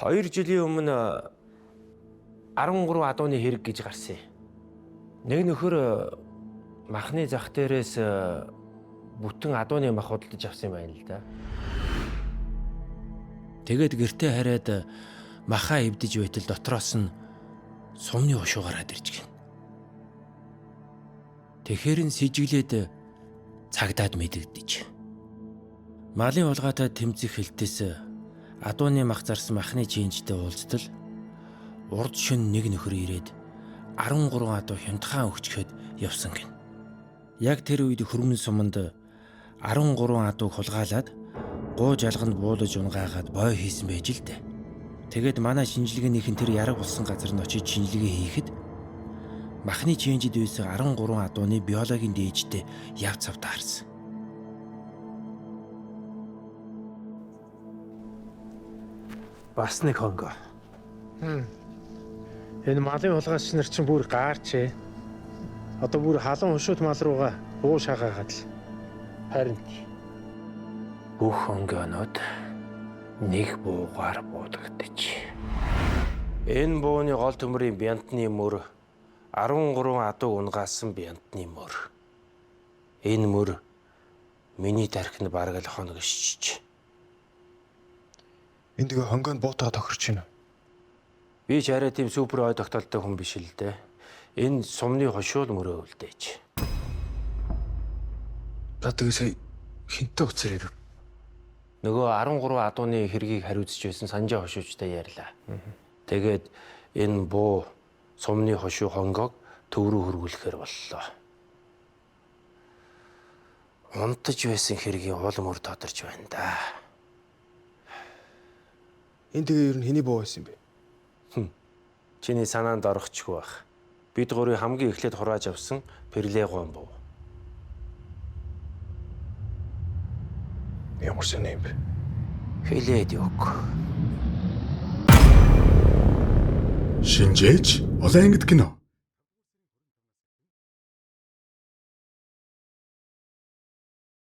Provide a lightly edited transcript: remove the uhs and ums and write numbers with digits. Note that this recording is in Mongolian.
2 жилийн өмнө 13 адууны хэрэг гэж гарсан. Нэг нөхөр махны зах дээрээс бүтэн адууны мах худалдаж авсан юм байна л да. Тэгээд гэртээ хараад махаа эвдэж байтал дотроос нь сумны хошуу гараад ирж гин. Тэгэхэр нь сэжиглээд цагдаад мэдэгдэж. Малын улгаатай тэмцэх хэлтээс адууны мах зарсан махны чинжтэй уулзтал урд шөнө нэг нөхөр ирээд 13 адуу хямдхан өгчөхөд явсан гин. Яг тэр үед хөрмөн суманд 13 адууг хулгаалаад гуу жалганд буулж унгаагаад бой хийсэн байж л дээ. Тэгээд манай шинжилгээнийхэн тэр яраг болсон газар нь очиж шинжилгээ хийхэд махны чинжид байсан 13 адууны биологийн дээжтэй яв цавтаа харсан. Бас нэг хонгоо. Энэ малын хулгайч нар чинь бүр гаарч. Одоо бүр халуун хушууд мал руугаа буу шагаагаад л. Харин Бүх хонгонод нэг буугаар буудагдчих. Энэ бууны гол төмрийн бянтны мөр 13 адуу унгаасан бянтны мөр. Энэ мөр миний тархинд бараг л хоног шиж. Энд тэгээ хонгойд буутаа тохирч байна. Би ч арай тийм супер ой тогтолтой хүн биш л дээ. Энэ сумны хошуул мөрөө үлдээж. За тэгээ сая хинтээ уцаар ирв. Нөгөө 13 адууны хэргийг хариуцж байсан санжаа хошуучтай ярьлаа. Тэгээд энэ буу сумны хошуу хонгог төв рүү хөргүүлэхээр боллоо. Унтаж байсан хэргийн улам өр тодорч байна да. Энд тэгээ ер нь хэний буу байсан юм бэ? Чиний санаанд орохчгүй байх. Бид гурыг хамгийн эхлээд хурааж авсан Перлегон буу. Ямар сони юм бэ? Хэлээд өг. Шинжээч улаан ангид кино.